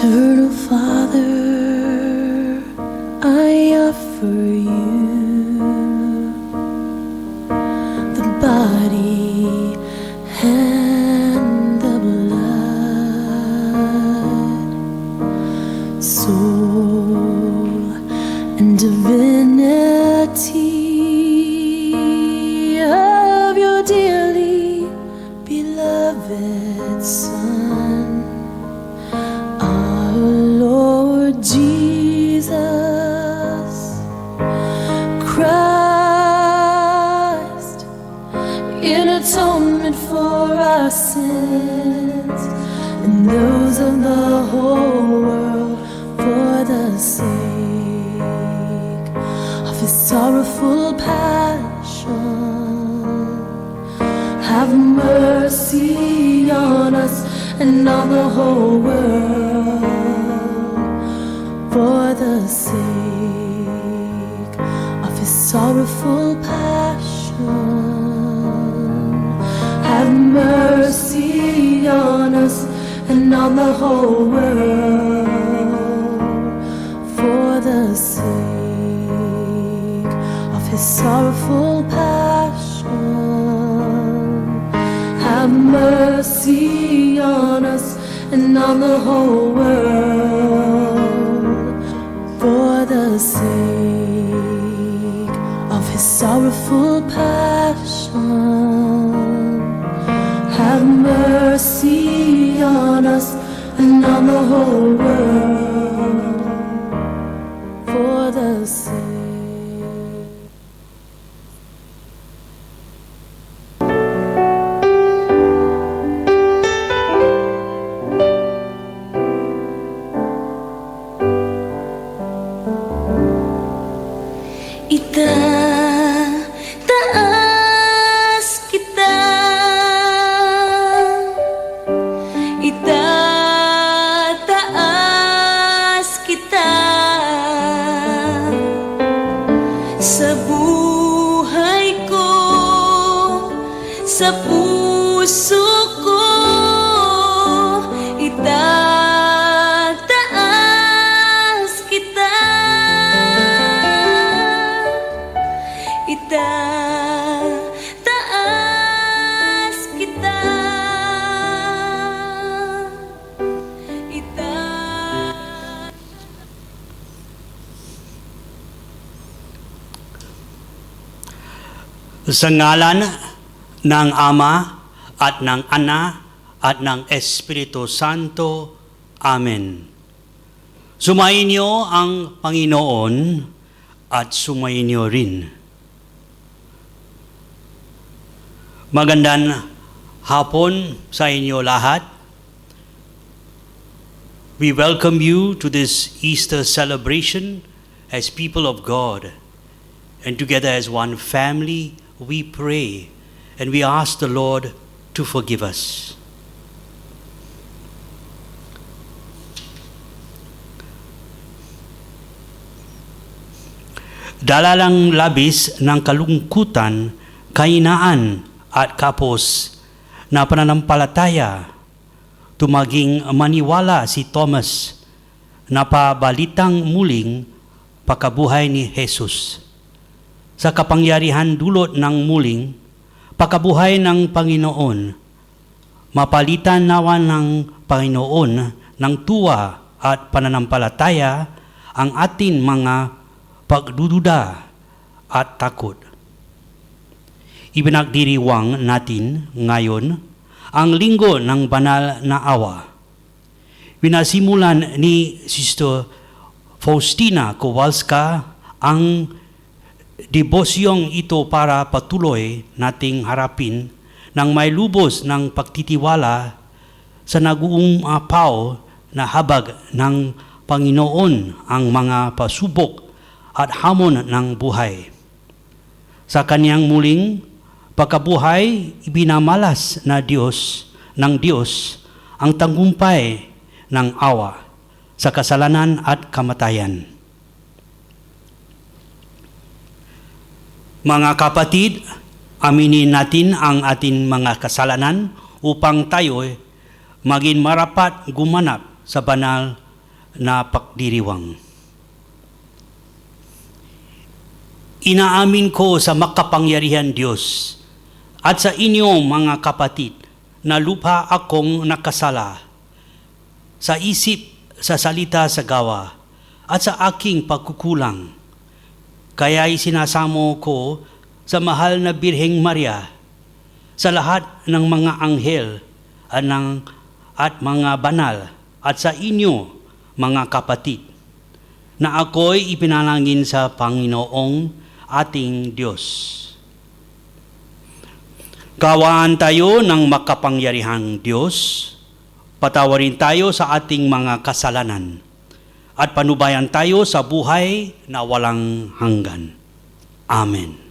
Eternal Father, I offer you the body and the blood, soul and divinity of your dearly beloved Son, our Lord Jesus Christ, in atonement for our sins and those of the whole world, for the sake of his sorrowful passion. Have mercy on us and on the whole world, for the sake of his sorrowful passion. Have mercy on us and on the whole world, for the sake of his sorrowful passion. Have mercy on us and on the whole world, for the sake of his sorrowful passion. Have mercy on us and on the whole world, for the sake. Itataas kita, itataas kita sa buhay ko, sa puso ko. Itataas kita, itataas kita, Sa ngalan ng Ama at ng Anak at ng Espiritu Santo. Amen. Sumainyo ang Panginoon at sumainyo rin. Magandang hapon sa inyo lahat. We welcome you to this Easter celebration as people of God. And together as one family, we pray and we ask the Lord to forgive us. Dalalang labis ng kalungkutan, kahinaan at kapos na pananampalataya, tumaging maniwala si Thomas na pabalitang muling pagkabuhay ni Jesus. Sa kapangyarihan dulot ng muling pagkabuhay ng Panginoon, mapalitan nawa ng Panginoon ng tuwa at pananampalataya ang ating mga pagdududa at takot. Ibinagdiriwang natin ngayon ang linggo ng banal na awa. Pinasimulan ni Sister Faustina Kowalska ang debosyong ito para patuloy nating harapin ng may lubos ng pagtitiwala sa nag-uumapaw na habag ng Panginoon ang mga pasubok at hamon ng buhay. Sa kanyang muling pagkabuhay, ibinamalas ng Diyos ang tagumpay ng awa sa kasalanan at kamatayan. Mga kapatid, aminin natin ang ating mga kasalanan upang tayo maging marapat gumanap sa banal na pagdiriwang. Inaamin ko sa makapangyarihan Diyos at sa inyo mga kapatid na lupa akong nakasala sa isip, sa salita, sa gawa at sa aking pagkukulang. Kaya'y sinasamo ko sa mahal na Birheng Maria, sa lahat ng mga anghel at mga banal at sa inyo mga kapatid na ako'y ipinalangin sa Panginoong ating Diyos. Gawaan tayo ng makapangyarihang Diyos, patawarin tayo sa ating mga kasalanan, at panubayan tayo sa buhay na walang hanggan. Amen.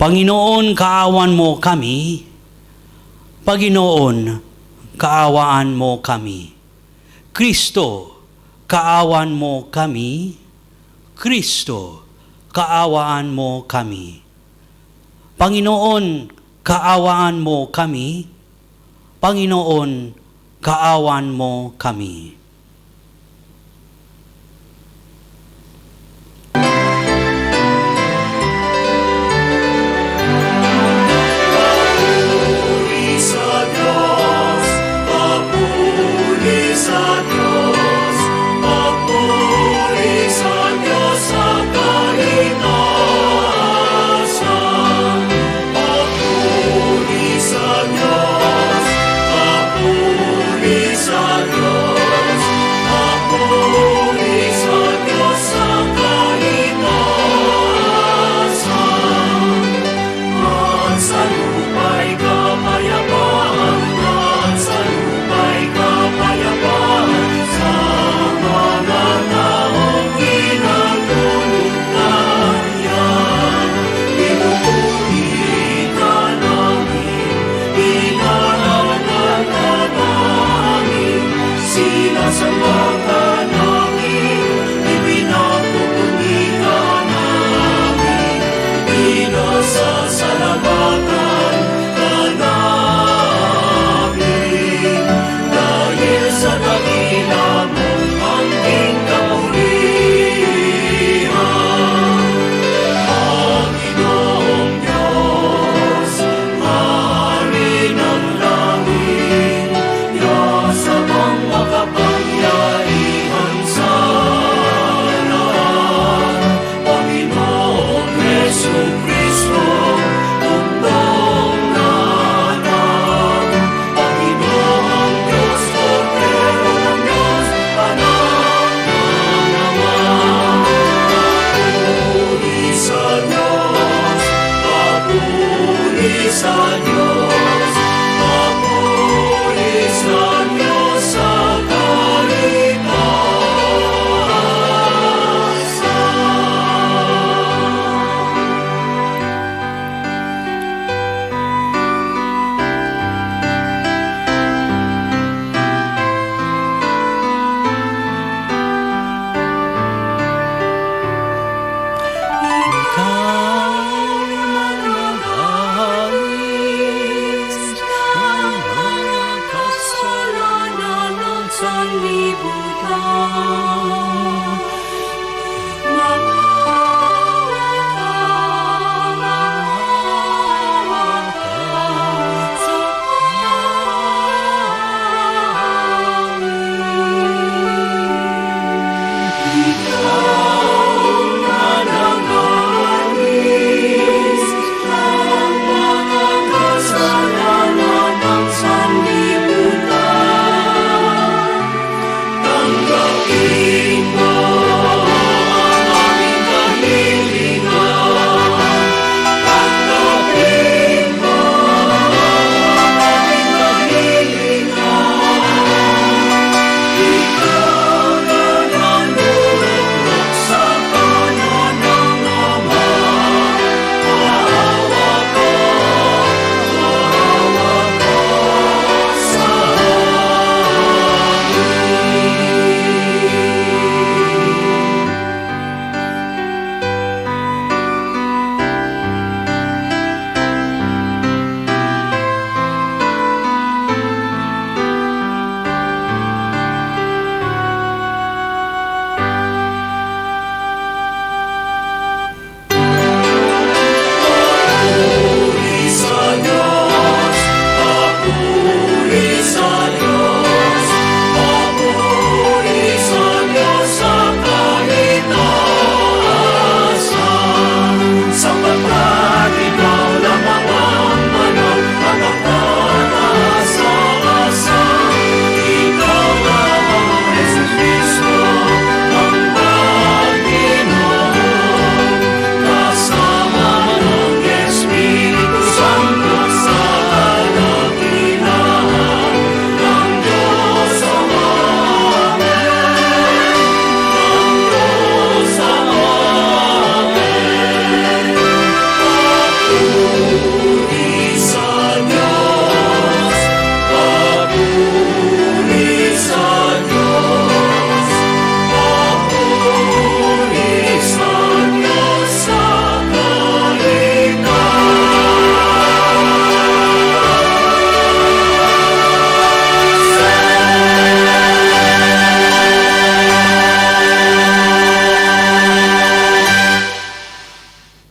Panginoon, kaawan mo kami. Panginoon, kaawaan mo kami. Kristo, kaawan mo kami. Kristo, kaawaan mo kami. Panginoon, kaawaan mo kami. Panginoon, kaawan mo kami. Sa Diyos,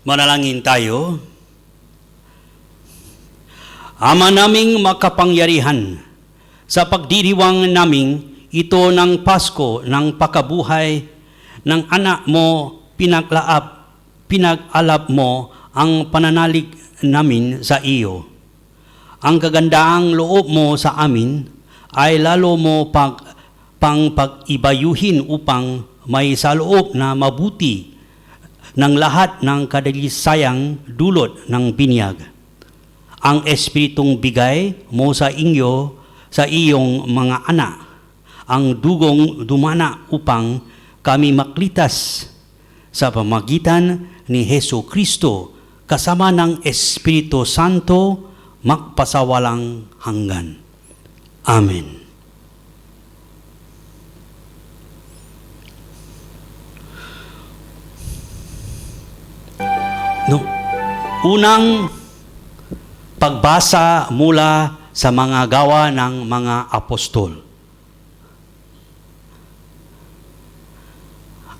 Manalangin tayo. Ama naming makapangyarihan, sa pagdiriwang naming ito ng Pasko ng pakabuhay ng anak mo, pinag-alap mo ang pananalig namin sa iyo. Ang kagandaang loob mo sa amin ay lalo mo pag-ibayuhin upang may saloob na mabuti ng lahat ng kadalisayang dulot ng binyag. Ang Espiritong bigay mo sa inyo, sa iyong mga anak, ang dugong dumana upang kami maklitas sa pamagitan ni Hesu Kristo kasama ng Espiritu Santo magpasawalang hanggan. Amen. Unang pagbasa mula sa mga gawa ng mga apostol.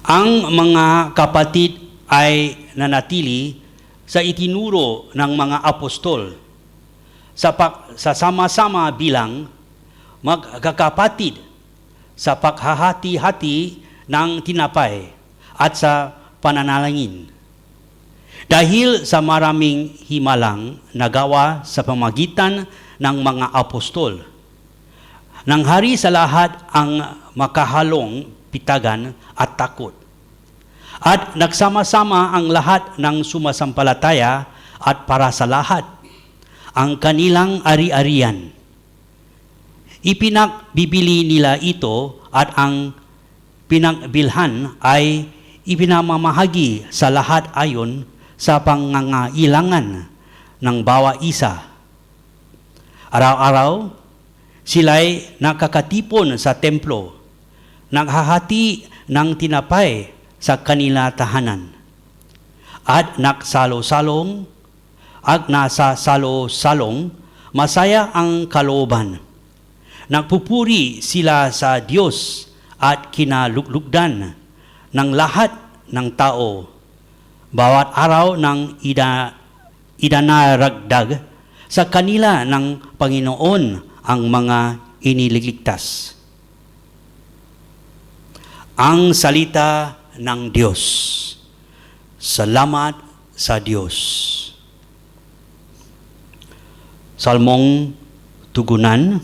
Ang mga kapatid ay nanatili sa itinuro ng mga apostol sa sama-sama bilang magkakapatid sa paghahati-hati ng tinapay at sa pananalangin. Dahil sa maraming himalang nagawa sa pamagitan ng mga apostol, nanghari sa lahat ang makahalong pitagan at takot. At nagsama-sama ang lahat ng sumasampalataya at para sa lahat ang kanilang ari-arian. Ipinagbibili nila ito at ang pinagbilhan ay ipinamamahagi sa lahat ayon sa pangangailangan ng bawat isa. Araw-araw, sila'y nakakatipon sa templo, naghahati ng tinapay sa kanila tahanan, at nagsalo-salong, at nasa salo-salong, masaya ang kalooban. Nagpupuri sila sa Diyos at kinaluglugdan ng lahat ng tao. Bawat araw ng idanaragdag sa kanila ng Panginoon ang mga iniligtas. Ang salita ng Diyos. Salamat sa Diyos. Salmong tugunan.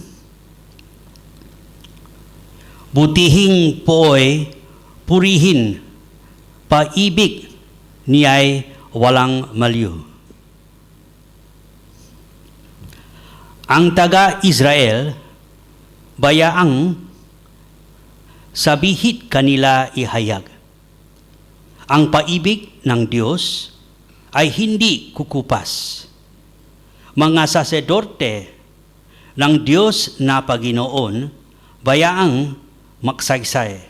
Butihing po'y purihin, paibig niya'y walang maliw. Ang taga-Israel, bayaang sabihit kanila ihayag. Ang paibig ng Diyos ay hindi kukupas. Mga saserdote ng Diyos na Panginoon, bayaang magsaysay.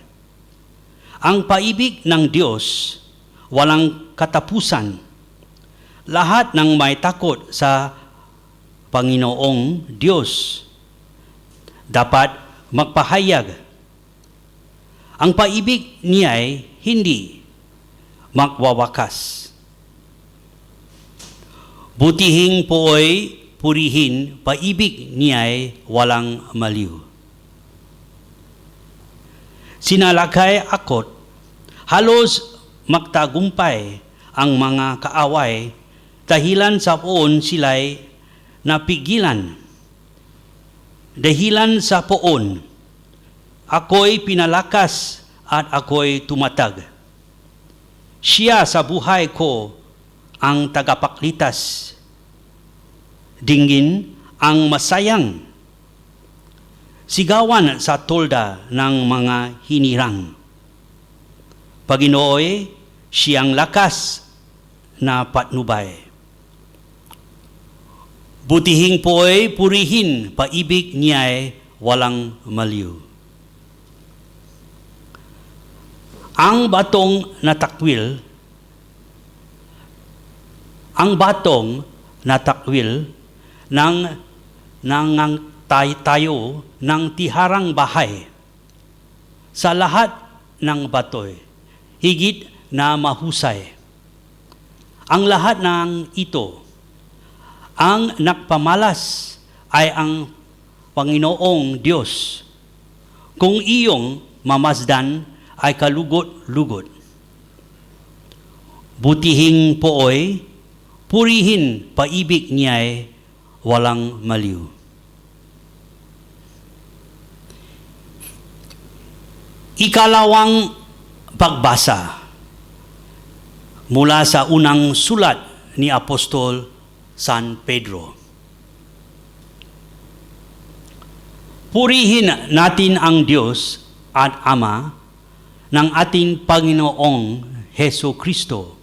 Ang paibig ng Diyos walang katapusan. Lahat ng may takot sa Panginoong Diyos dapat magpahayag. Ang paibig niya ay hindi magwawakas. Butihing po'y purihin, paibig niya ay walang maliw. Sinalakay akot, halos magtagumpay ang mga kaaway dahilan sa poon sila'y napigilan. Dahilan sa poon, ako'y pinalakas at ako'y tumatag. Siya sa buhay ko ang tagapaklitas. Dinggin ang masayang. Sigawan sa tolda ng mga hinirang. Paginooy, siyang lakas na patnubay. Butihing po'y purihin, paibig niya'y walang maliw. Ang batong natakwil ng tayo ng tiharang bahay sa lahat ng batoy, higit na mahusay. Ang lahat ng ito, ang nagpamalas ay ang Panginoong Diyos. Kung iyong mamasdan ay kalugot-lugot. Butihing pooy, purihin paibig niya'y walang maliw. Ikalawang pagbasa mula sa unang sulat ni Apostol San Pedro. Purihin natin ang Diyos at Ama ng ating Panginoong Heso Kristo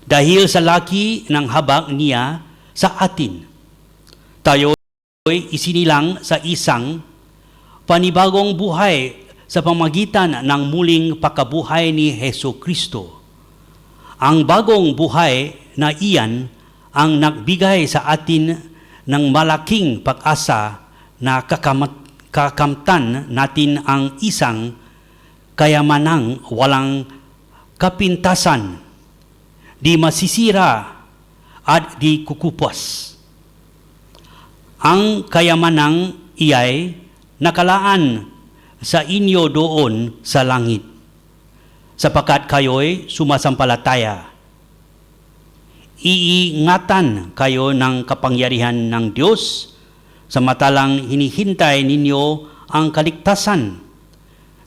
dahil sa laki ng habag niya sa atin. Tayo'y isinilang sa isang panibagong buhay sa pamagitan ng muling pagkabuhay ni Heso Kristo. Ang bagong buhay na iyan ang nagbigay sa atin ng malaking pag-asa na kakamtan natin ang isang kayamanang walang kapintasan, di masisira at di kukupas. Ang kayamanang iyay nakalaan sa inyo doon sa langit, sapagkat kayo'y sumasampalataya. Iingatan kayo ng kapangyarihan ng Diyos, samantalang hinihintay ninyo ang kaligtasan,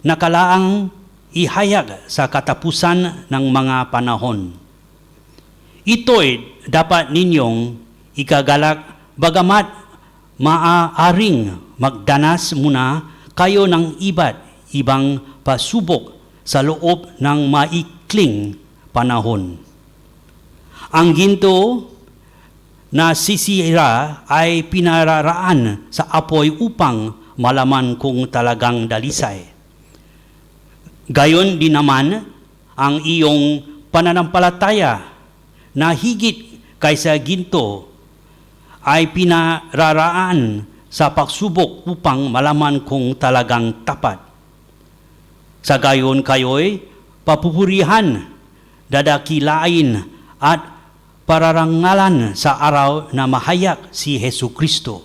nakalaang ihayag sa katapusan ng mga panahon. Ito'y dapat ninyong ikagalak, bagamat maaaring magdanas muna kayo ng iba't ibang pasubok sa loob ng maikling panahon. Ang ginto na sisira ay pinararaan sa apoy upang malaman kung talagang dalisay. Gayon din naman ang iyong pananampalataya na higit kaysa ginto ay pinararaan sa pagsubok upang malaman kung talagang tapat. Sa gayon kayo'y papupurihan, dadakilain at pararangalan sa araw na mahayak si Hesu Kristo.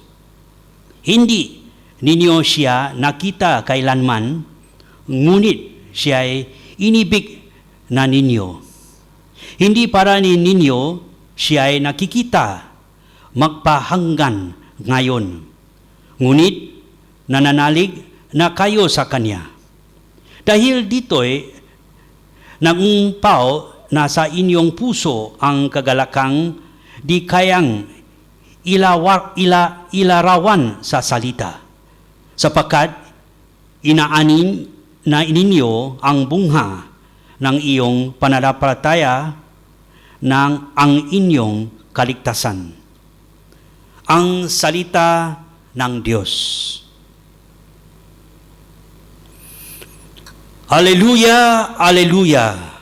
Hindi ninyo siya nakita kailanman, ngunit siya'y inibig na ninyo. Hindi para ninyo siya'y nakikita magpahanggan ngayon, ngunit nananalig na kayo sa Kanya. Dahil dito'y nagumpaw na sa inyong puso ang kagalakang di kayang ilarawan sa salita, sapagkat inaanin na ninyo ang bunga ng iyong pananampalataya ng ang inyong kaligtasan. Ang salita ng Diyos. Alleluia, alleluia.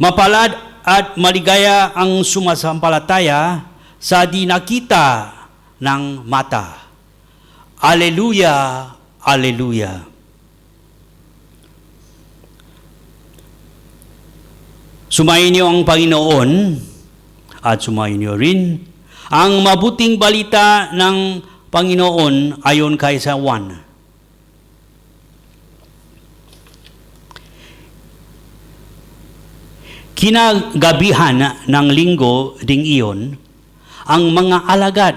Mapalad at maligaya ang sumasampalataya sa di nakita ng mata. Alleluia, alleluia. Sumayin niyo ang Panginoon at sumayin niyo rin ang mabuting balita ng Panginoon ayon kay sa Juan. Kinagabihan ng linggo ding iyon, ang mga alagad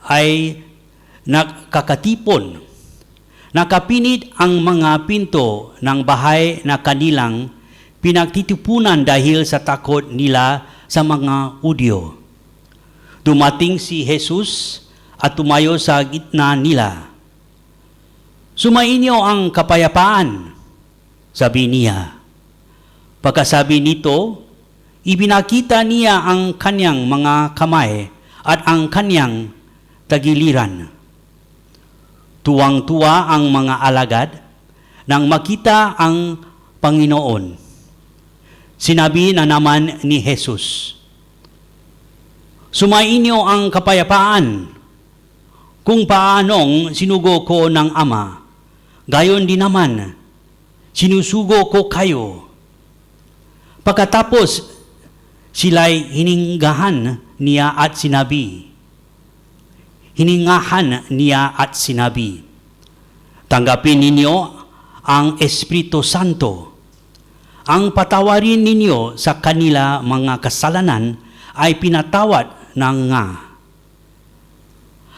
ay nakakatipon. Nakapinit ang mga pinto ng bahay na kanilang pinagtitipunan dahil sa takot nila sa mga Hudyo. Dumating si Jesus at tumayo sa gitna nila. Sumainyo ang kapayapaan, sabi niya. Pagkasabi nito, ibinakita niya ang kanyang mga kamay at ang kanyang tagiliran. Tuwang-tuwa ang mga alagad nang makita ang Panginoon. Sinabi na naman ni Jesus, sumainyo ang kapayapaan. Kung paanong sinugo ko ng Ama, gayon din naman sinusugo ko kayo. Pagkatapos sila'y hiningahan niya at sinabi. Hiningahan niya at sinabi, tanggapin ninyo ang Espiritu Santo. Ang patawarin ninyo sa kanila mga kasalanan ay pinatawad ng nga.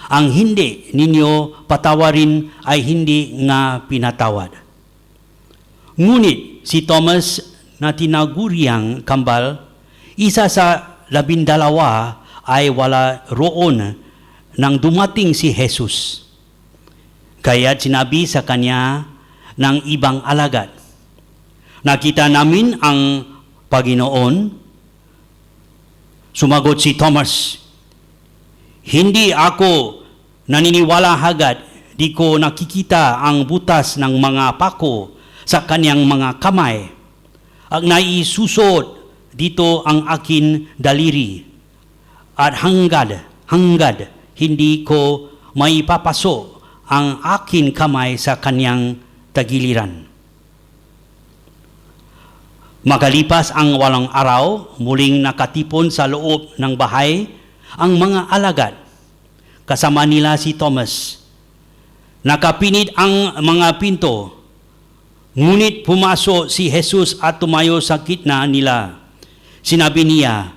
Ang hindi ninyo patawarin ay hindi nga pinatawad. Ngunit si Thomas na tinaguriang kambal, isa sa 12 ay wala roon nang dumating si Jesus. Kaya sinabi sa kanya ng ibang alagad, nakita namin ang Panginoon. Sumagot si Thomas, hindi ako naniniwala agad, di ko nakikita ang butas ng mga pako sa kanyang mga kamay. At naisusot dito ang akin daliri. At hangad hindi ko maipapasok ang akin kamay sa kanyang tagiliran. Makalipas ang 8 araw, muling nakatipon sa loob ng bahay ang mga alagad. Kasama nila si Thomas. Nakapinit ang mga pinto. Ngunit pumasok si Jesus at tumayo sa gitna nila. Sinabi niya,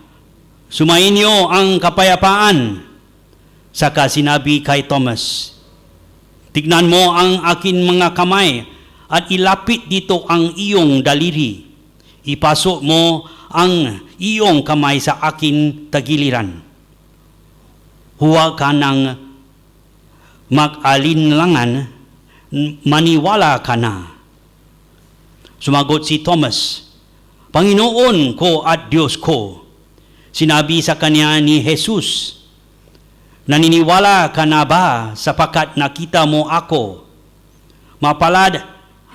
sumayin niyo ang kapayapaan. Saka sinabi kay Thomas, tignan mo ang akin mga kamay at ilapit dito ang iyong daliri. Ipasok mo ang iyong kamay sa akin tagiliran. Huwag ka nang mag-alinlangan, maniwala ka na. Sumagot si Thomas, Panginoon ko at Diyos ko. Sinabi sa kanya ni Jesus, naniniwala ka na ba sapagkat nakita mo ako? Mapalad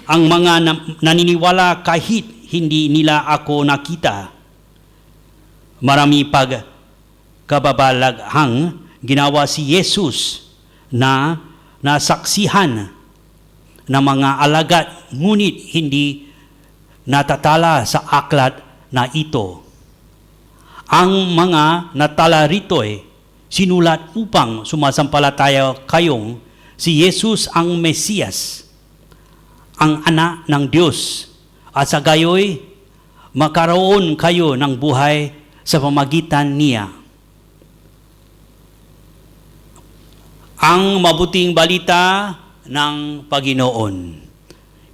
ang mga naniniwala kahit hindi nila ako nakita. Marami pagkababalaghang ginawa si Jesus na nasaksihan ng mga alagad, ngunit hindi natatala sa aklat na ito. Ang mga natala rito'y sinulat upang sumasampalataya kayong si Jesus ang Mesiyas, ang anak ng Diyos, at sa gayoy makaroon kayo ng buhay sa pamagitan niya. Ang mabuting balita ng Panginoon.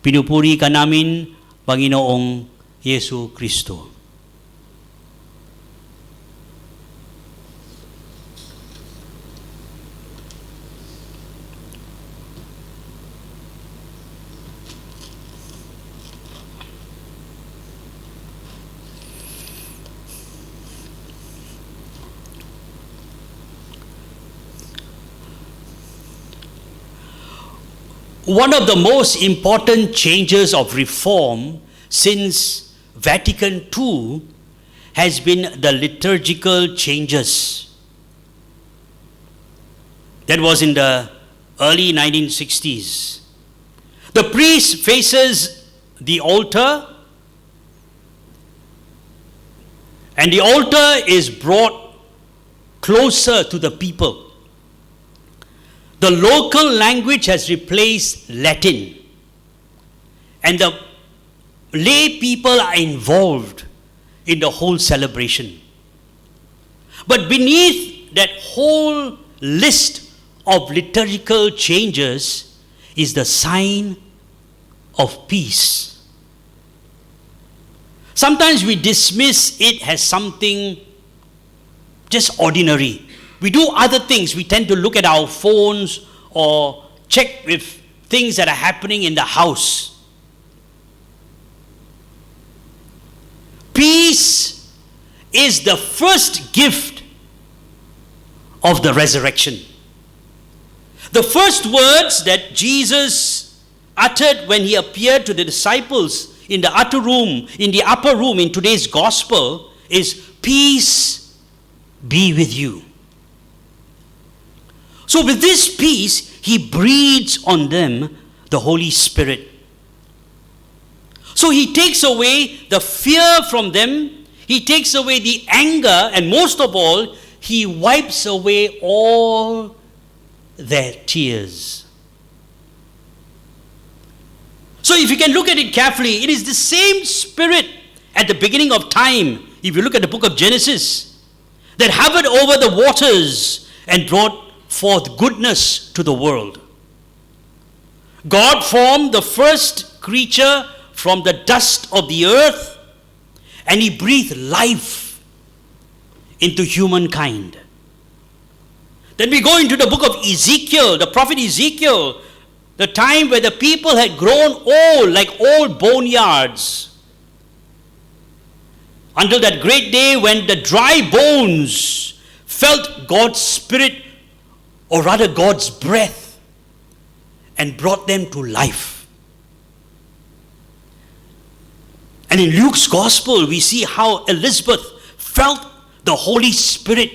Pinupuri ka namin, Panginoong Yesu Kristo. One of the most important changes of reform since Vatican II has been the liturgical changes. That was in the early 1960s. The priest faces the altar, and the altar is brought closer to the people. The local language has replaced Latin, and the lay people are involved in the whole celebration. But beneath that whole list of liturgical changes is the sign of peace. Sometimes we dismiss it as something just ordinary. We do other things. We tend to look at our phones or check with things that are happening in the house. Peace is the first gift of the resurrection. The first words that Jesus uttered when he appeared to the disciples in the upper room in today's gospel is, peace be with you. So with this peace, he breathes on them the Holy Spirit. So he takes away the fear from them. He takes away the anger, and most of all, He wipes away all their tears. So if you can look at it carefully, it is the same Spirit at the beginning of time, if you look at the book of Genesis, that hovered over the waters and brought forth goodness to the world. God formed the first creature from the dust of the earth, and He breathed life into humankind. Then we go into the book of Ezekiel, the prophet Ezekiel, the time where the people had grown old like old boneyards, until that great day when the dry bones felt God's Spirit, or rather God's breath, and brought them to life. And in Luke's Gospel, we see how Elizabeth felt the Holy Spirit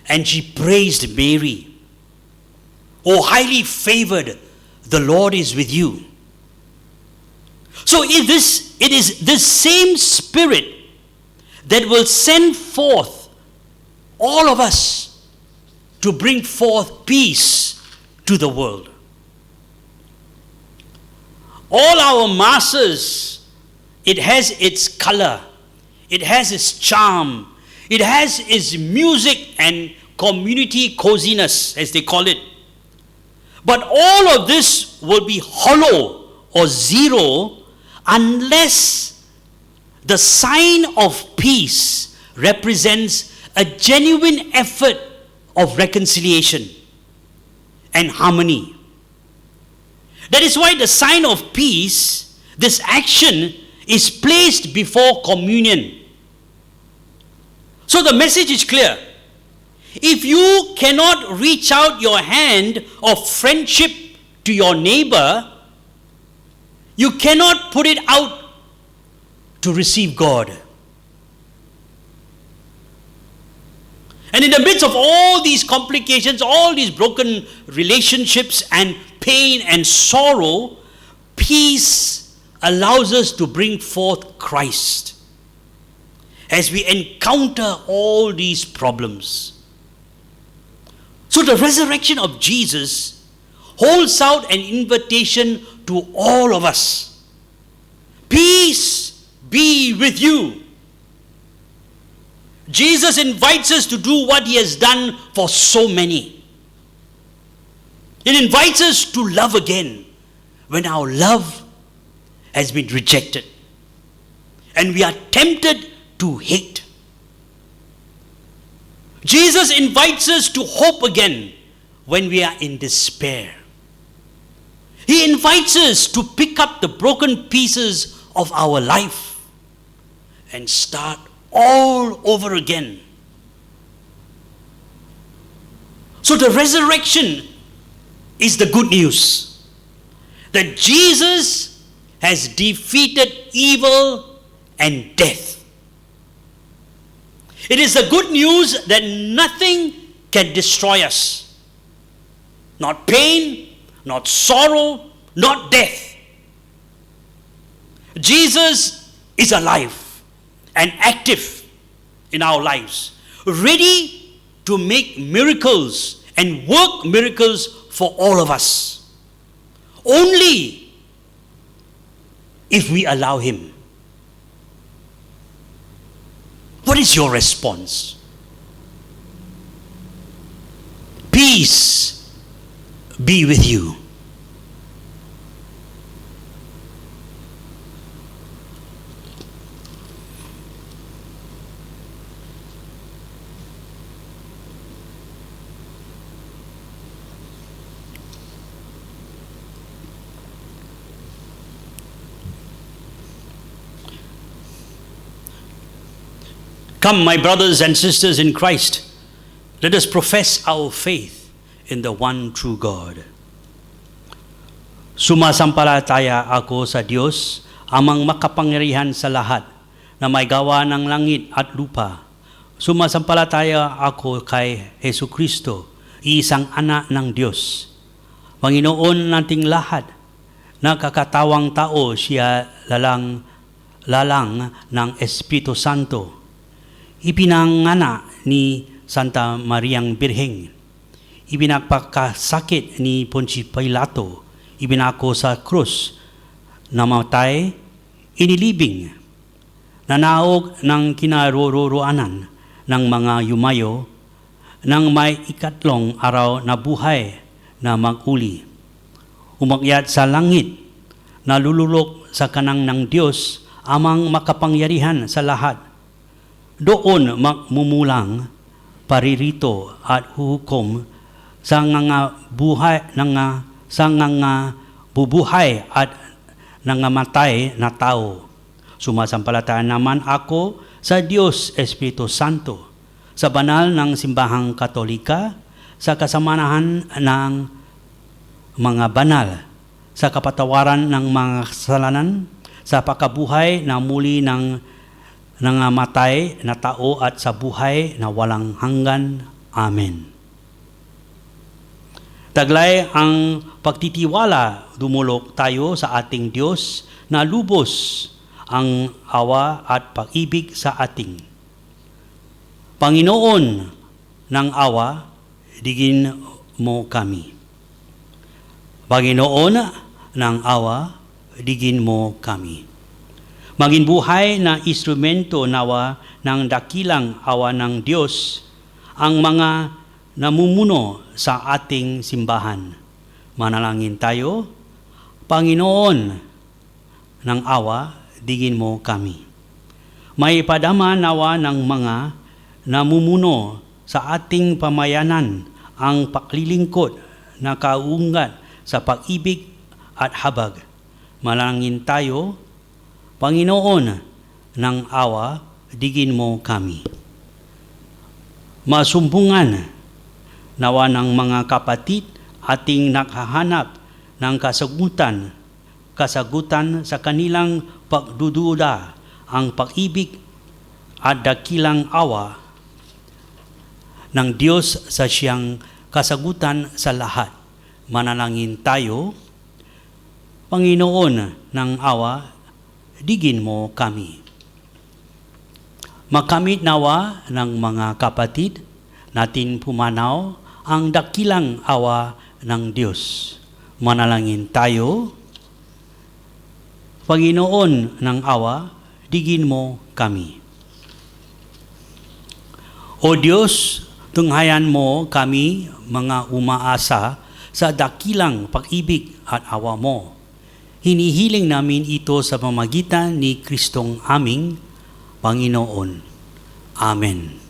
and she praised Mary. "Oh, highly favored, the Lord is with you." So it is this same Spirit that will send forth all of us to bring forth peace to the world. All our masses, it has its color, it has its charm, it has its music and community coziness, as they call it. But all of this will be hollow or zero unless the sign of peace represents a genuine effort of reconciliation and harmony. That is why the sign of peace, this action, is placed before communion. So the message is clear. If you cannot reach out your hand of friendship to your neighbor, you cannot put it out to receive God. And in the midst of all these complications, all these broken relationships and pain and sorrow, peace allows us to bring forth Christ as we encounter all these problems. So the resurrection of Jesus holds out an invitation to all of us. Peace be with you. Jesus invites us to do what He has done for so many. It invites us to love again when our love has been rejected and we are tempted to hate. Jesus invites us to hope again when we are in despair. He invites us to pick up the broken pieces of our life and start all over again. So the resurrection is the good news that Jesus has defeated evil and death. It is the good news that nothing can destroy us. Not pain, not sorrow, not death. Jesus is alive and active in our lives, ready to make miracles and work miracles for all of us. Only if we allow Him. What is your response? Peace be with you. Come, my brothers and sisters in Christ, let us profess our faith in the one true God. Sumasampalataya ako sa Diyos, amang makapangyarihan sa lahat, na may gawa ng langit at lupa. Sumasampalataya ako kay Hesus Kristo, isang anak ng Diyos. Panginoon nating lahat, na kakatawang tao siya lalang ng Espiritu Santo, ipinangana ni Santa Mariang Birheng, ibinagpakasakit ni Poncio Pilato, ibinako sa krus, namatay, inilibing, nanaog ng kinarorooanan ng mga yumayo, nang may ikatlong araw na buhay na mag-uli. Umakyat sa langit, nalululok sa kanang ng Diyos, amang makapangyarihan sa lahat. Doon magmumulang, paririto at huhukom sa bubuhay at nangamatay na tao. Sumasampalataya naman ako sa Diyos Espiritu Santo, sa banal ng simbahang Katolika, sa kasamahan ng mga banal, sa kapatawaran ng mga kasalanan, sa pagkabuhay na muli ng nangamatay na tao at sa buhay na walang hanggan. Amen. Taglay ang pagtitiwala, dumulog tayo sa ating Diyos na lubos ang awa at pag-ibig sa ating. Panginoon ng awa, digin mo kami. Panginoon ng awa, digin mo kami. Maging buhay na instrumento nawa ng dakilang awa ng Diyos ang mga namumuno sa ating simbahan. Manalangin tayo. Panginoon ng awa, digin mo kami. May padama nawa ng mga namumuno sa ating pamayanan ang paglilingkod na kaungat sa pag-ibig at habag. Manalangin tayo. Panginoon ng awa, digin mo kami. Masumbungan nawa ng mga kapatid ating nakahanap ng kasagutan sa kanilang pagdududa, ang pag-ibig at dakilang awa ng Diyos sa siyang kasagutan sa lahat. Manalangin tayo. Panginoon ng awa, digin mo kami. Makamit nawa ng mga kapatid natin pumanaw ang dakilang awa ng Diyos. Manalangin tayo. Panginoon ng awa, digin mo kami. O Diyos, tunghayan mo kami mga umaasa sa dakilang pag-ibig at awa mo. Hinihiling namin ito sa pamamagitan ni Kristong aming Panginoon. Amen.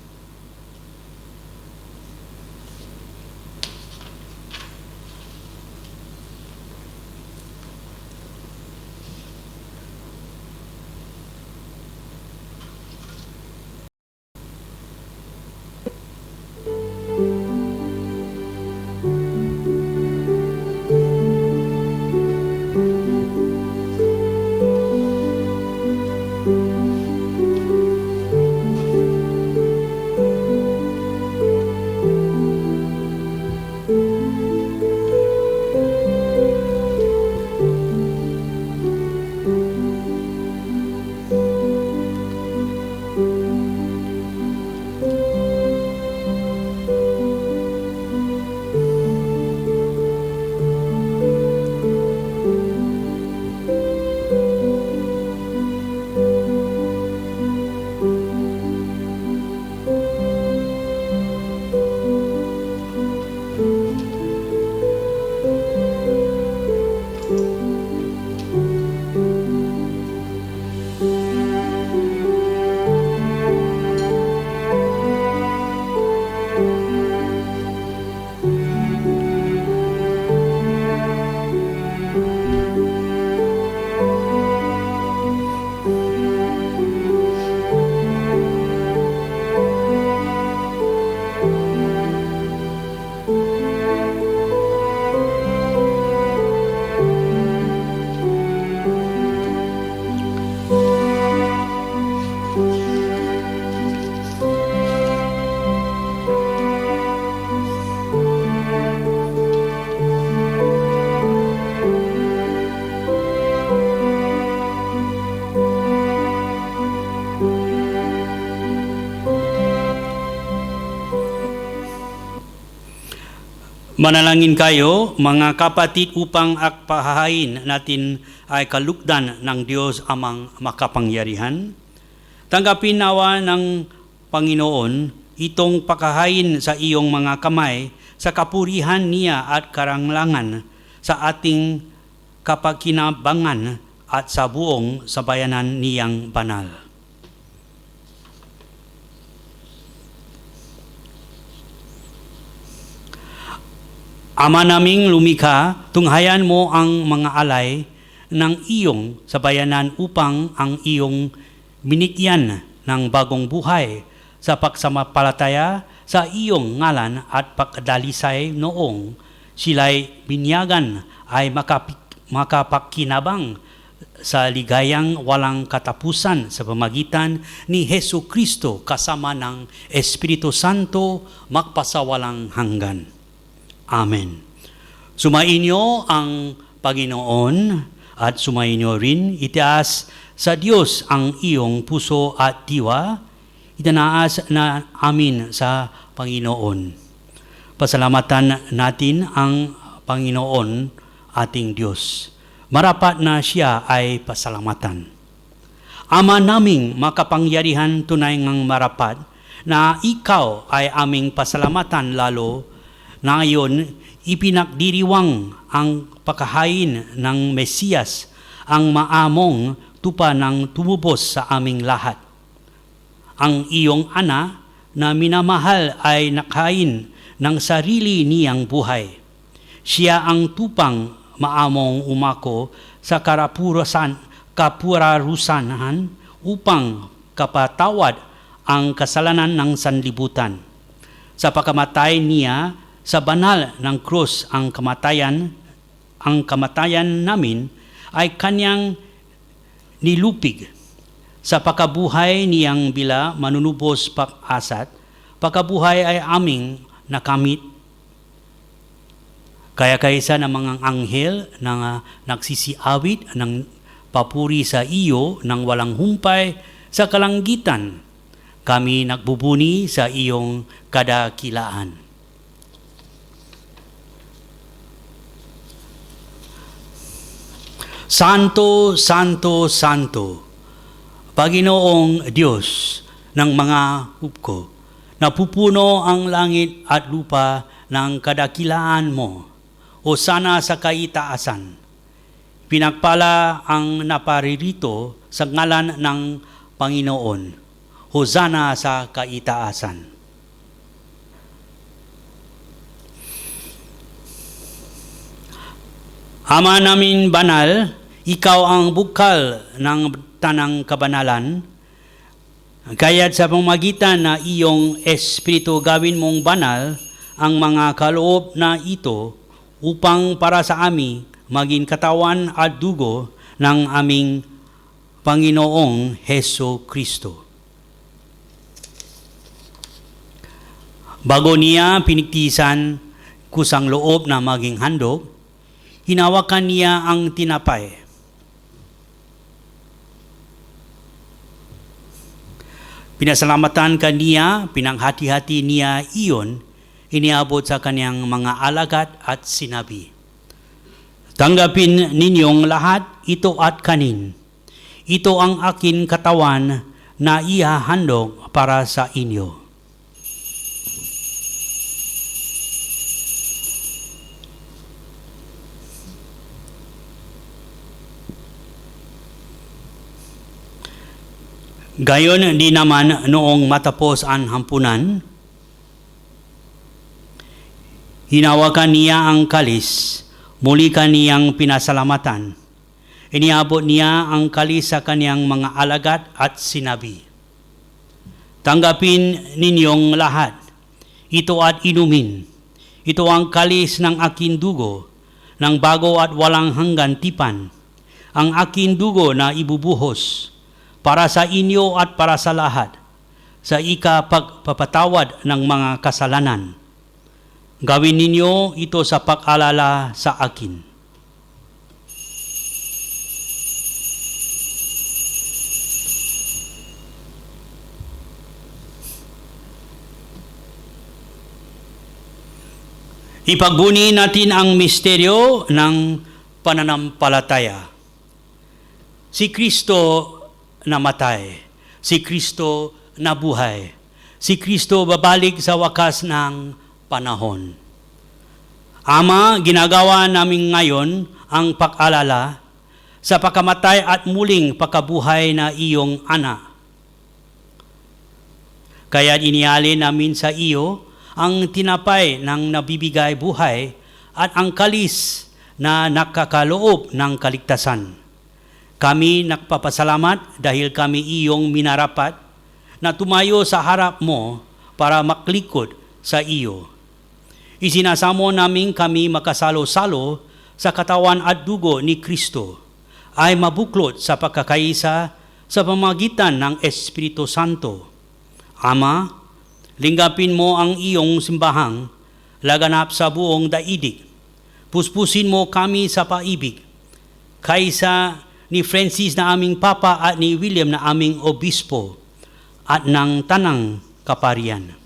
Manalangin kayo, mga kapatid, upang akpahain natin ay kalugdan ng Diyos amang makapangyarihan. Tanggapin nawa ng Panginoon itong pakahain sa iyong mga kamay sa kapurihan niya at karanglangan sa ating kapakinabangan at sa buong sabayanan niyang banal. Ama naming lumikha, tunghayan mo ang mga alay ng iyong sabayanan upang ang iyong binigyan ng bagong buhay sa pagsamapalataya sa iyong ngalan at pagdalisay noong sila'y binyagan ay makapakinabang sa ligayang walang katapusan sa pamagitan ni Hesu Kristo kasama ng Espiritu Santo magpasawalang hanggan. Amen. Sumainyo ang Panginoon at sumainyo rin itaas sa Diyos ang iyong puso at diwa. Itanaas na amin sa Panginoon. Pasalamatan natin ang Panginoon ating Diyos. Marapat na siya ay pasalamatan. Ama naming makapangyarihan, tunay ngang marapat na ikaw ay aming pasalamatan lalo na ngayon ipinagdiriwang ang pagkahain ng Mesiyas, ang maamong tupa ng tumubos sa aming lahat. Ang iyong ana na minamahal ay nakain ng sarili niyang buhay. Siya ang tupang maamong umako sa kapurarusanan upang kapatawad ang kasalanan ng sanlibutan. Sa pagkamatay niya sa banal ng krus, ang kamatayan namin ay kanyang nilupig. Sa pagkabuhay niyang bila manunubos pag-asat, pagkabuhay ay aming nakamit. Kaya kaysa ng mga anghel na nagsisiawit ng papuri sa iyo ng walang humpay sa kalangitan, kami nagbubuni sa iyong kadakilaan. Santo, Santo, Santo, Panginoong Diyos ng mga hukbo, napupuno ang langit at lupa ng kadakilaan mo. Hosana sa kaitaasan. Pinagpala ang naparirito sa ngalan ng Panginoon. Hosana sa kaitaasan. Ama namin banal, ikaw ang bukal ng tanang kabanalan, kaya't sa pamamagitan na iyong Espiritu gawin mong banal ang mga kaloob na ito upang para sa amin maging katawan at dugo ng aming Panginoong Hesu Kristo. Bago niya piniktisan kusang loob na maging handog, hinawakan niya ang tinapay. Pinasalamatan kaniya, pinanghati-hati niya iyon, iniabot sa kanyang mga alagad at sinabi, "Tanggapin ninyong lahat ito at kanin. Ito ang akin katawan na ihahandog para sa inyo." Gayon di naman noong matapos ang hampunan, hinawakan niya ang kalis, muli kaniyang pinasalamatan. Iniabot niya ang kalis sa kaniyang mga alagad at sinabi, "Tanggapin ninyong lahat, ito at inumin. Ito ang kalis ng aking dugo, ng bago at walang hanggan tipan, ang aking dugo na ibubuhos para sa inyo at para sa lahat, sa ikapagpapatawad ng mga kasalanan. Gawin ninyo ito sa pag-alala sa akin." Ipagbuni natin ang misteryo ng pananampalataya. Si Kristo namatay, si Kristo nabuhay, si Kristo babalik sa wakas ng panahon. Ama, ginagawa namin ngayon ang pag-alala sa pagkamatay at muling pagkabuhay na iyong anak. Kaya inialin namin sa iyo ang tinapay ng nabibigay buhay at ang kalis na nakakaloob ng kaligtasan. Kami nagpapasalamat dahil kami iyong minarapat na tumayo sa harap mo para maklikod sa iyo. Isinasamo namin kami makasalo-salo sa katawan at dugo ni Kristo ay mabuklod sa pagkakaisa sa pamamagitan ng Espiritu Santo. Ama, linggapin mo ang iyong simbahang laganap sa buong daigdig. Puspusin mo kami sa paibig. Kaysa ni Francis na aming Papa at ni William na aming Obispo at ng Tanang Kaparian.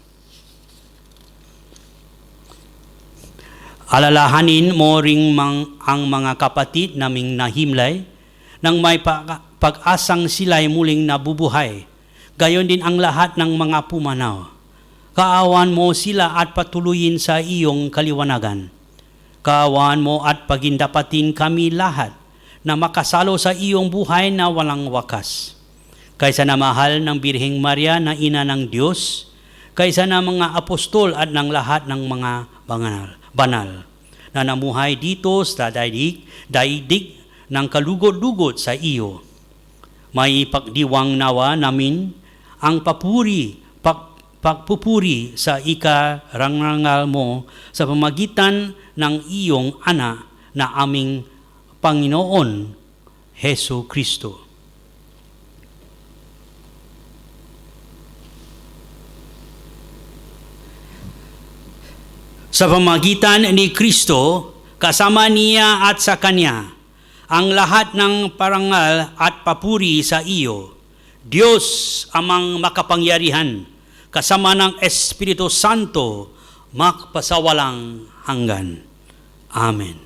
Alalahanin mo ring ang mga kapatid naming nahimlay nang may pag-asang sila'y muling nabubuhay. Gayon din ang lahat ng mga pumanaw. Kaawan mo sila at patuloyin sa iyong kaliwanagan. Kaawan mo at pagindapatin kami lahat na makasalo sa iyong buhay na walang wakas. Kaysa na mahal ng Birheng Maria na ina ng Diyos, kaysa na mga apostol at ng lahat ng mga banal na namuhay dito sa daigdig ng kalugod-lugod sa iyo. May pagdiwang nawa namin ang pagpupuri sa ikarangal mo sa pamagitan ng iyong anak na aming Panginoon Hesu Kristo. Sa pamagitan ni Kristo, kasama niya at sa Kanya, ang lahat ng parangal at papuri sa iyo, Diyos amang makapangyarihan, kasama ng Espiritu Santo, magpasawalang hanggan. Amen.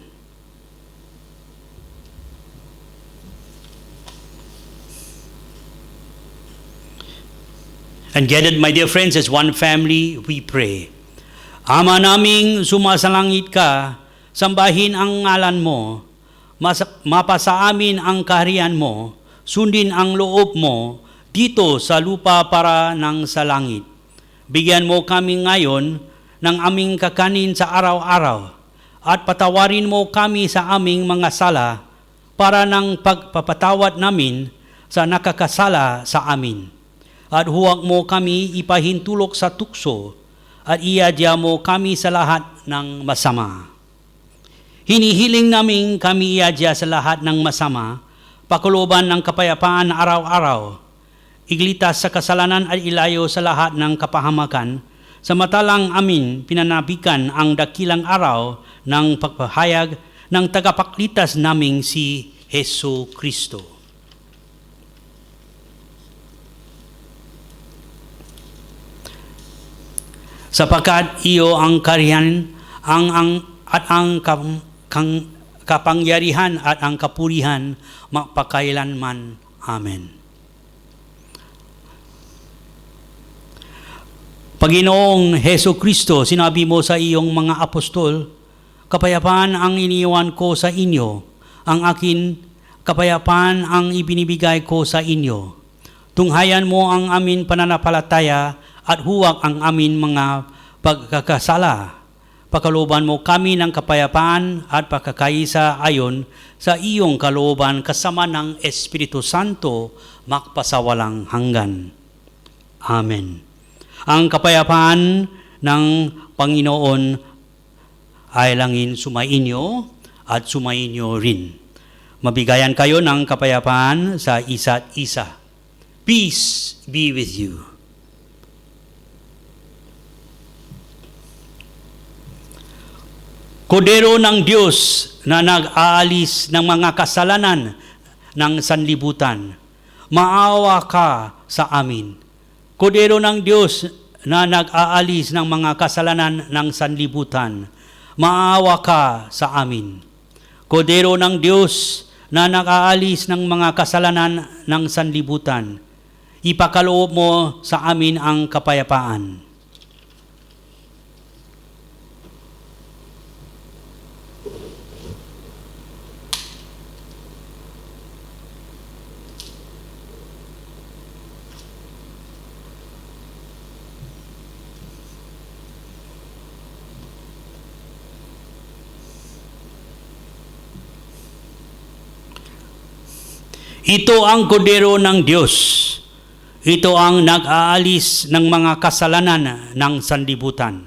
And gathered, my dear friends, as one family, we pray. Ama naming sumasalangit ka, sambahin ang ngalan mo, mapasa amin ang kaharian mo, sundin ang loob mo dito sa lupa para ng sa langit. Bigyan mo kami ngayon ng aming kakanin sa araw-araw at patawarin mo kami sa aming mga sala para ng pagpapatawad namin sa nakakasala sa amin. At huwag mo kami ipahintulok sa tukso at iadya mo kami sa lahat ng masama. Hinihiling namin kami iadya sa lahat ng masama, pakuluban ng kapayapaan araw-araw, iglitas sa kasalanan at ilayo sa lahat ng kapahamakan, samantalang amin pinanabikan ang dakilang araw ng pagpahayag ng tagapaklitas naming si Hesu Kristo. Sapagkat iyo ang kaharian, ang kapangyarihan at ang kapurihan magpakailanman. Amen. Panginoong Hesu Kristo, sinabi mo sa iyong mga apostol, kapayapaan ang iniwan ko sa inyo, ang akin kapayapaan ang ibinibigay ko sa inyo. Tunghayan mo ang amin pananampalataya at huwag ang amin mga pagkakasala. Pakalooban mo kami ng kapayapaan at pagkakaisa ayon sa iyong kalooban kasama ng Espiritu Santo magpasawalang hanggan. Amen. Ang kapayapaan ng Panginoon ay langin sumainyo at sumainyo rin. Mabigayan kayo ng kapayapaan sa isa't isa. Peace be with you. Kordero ng Diyos na nag-aalis ng mga kasalanan ng sanlibutan, maawa ka sa amin. Kordero ng Diyos na nag-aalis ng mga kasalanan ng sanlibutan, maawa ka sa amin. Kordero ng Diyos na nakaalis ng mga kasalanan ng sanlibutan, ipakaloob mo sa amin ang kapayapaan. Ito ang kordero ng Diyos. Ito ang nag-aalis ng mga kasalanan ng sanlibutan.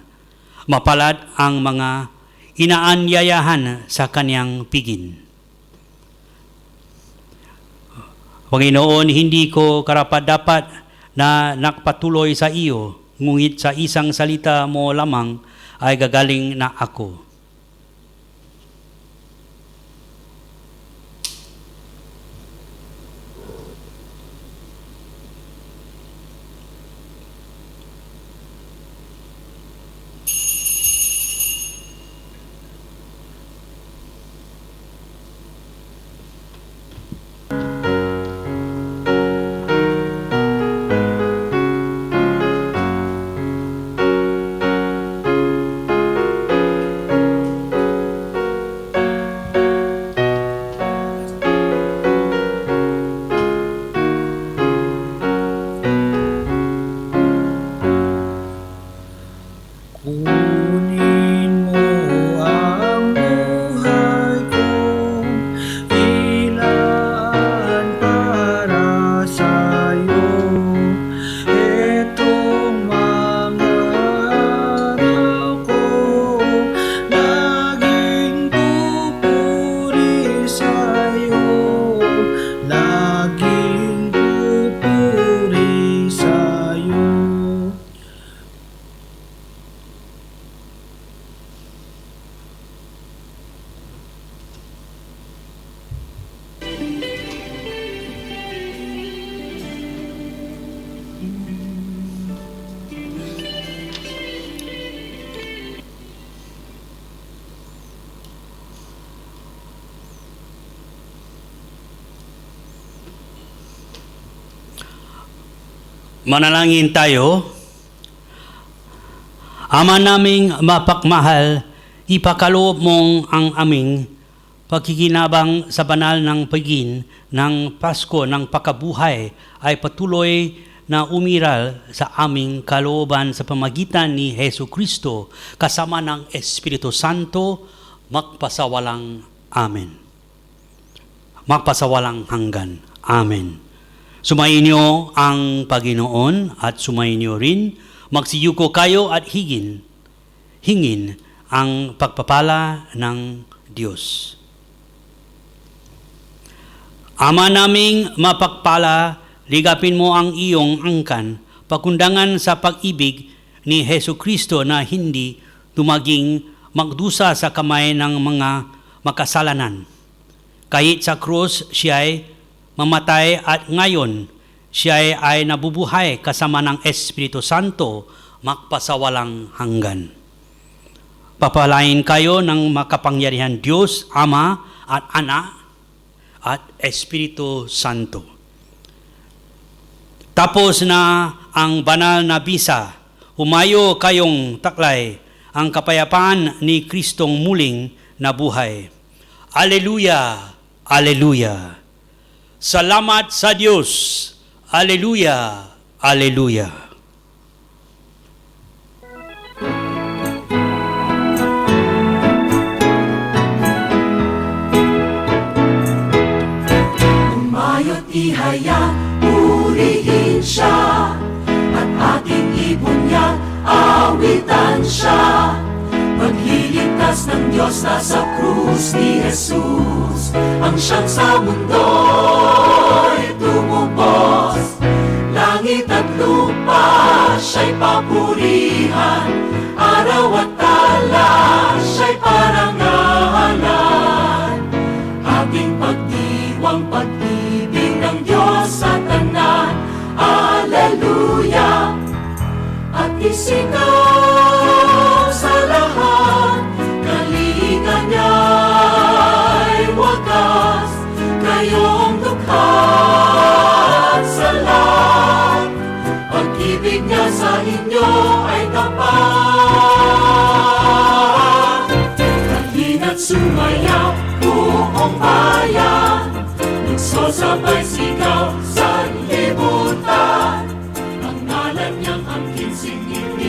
Mapalad ang mga inaanyayahan sa kanyang piging. Panginoon, hindi ko karapat-dapat na nakpatuloy sa iyo, ngunit sa isang salita mo lamang ay gagaling na ako. Kunin mo ang buhay ko, ilaan para sa'yo. Itong mga araw ko, laging pupuri sa'yo, laging pupuri sa'yo. Manalangin tayo. Ama naming mapakmahal, ipakaloob mong ang aming pagkikinabang sa banal ng pagin ng Pasko ng pakabuhay ay patuloy na umiral sa aming kalooban sa pamagitan ni Hesu Kristo kasama ng Espiritu Santo magpasawalang Amen. Magpasawalang hanggan. Amen. Sumayin niyo ang Panginoon at sumayin niyo rin. Magsiyuko kayo at hingin ang pagpapala ng Diyos. Ama naming mapagpala, ligapin mo ang iyong angkan, pakundangan sa pag-ibig ni Hesu Kristo na hindi tumaging magdusa sa kamay ng mga makasalanan. Kahit sa krus siya'y mamatay at ngayon siya ay nabubuhay kasama ng Espiritu Santo magpasawalang hanggan. Papalain kayo ng makapangyarihan Diyos, Ama at Anak at Espiritu Santo. Tapos na ang banal na bisa, humayo kayong taklay ang kapayapaan ni Kristong muling nabuhay. Alleluia! Alleluia! Salamat sa Diyos. Alleluia. Alleluia. Umayo't ihaya, purihin siya, at ating ibunyag, awitan siya. Pagliligtas ng Diyos na sa krus ni Jesus, ang siyang sa mundo'y tumubos. Langit at lupa siya'y papurihan, araw at tala siya'y parangalan. Ating pagdiwang pag-ibig ng Diyos sa tanan, Alleluia. At isikaw sa lahat, pag-ibig niya sa inyo ay tapat. Halina't sumaya buong bayan, nagsasabay sigaw sa libutan, ang ngalan niyang angkin singilin.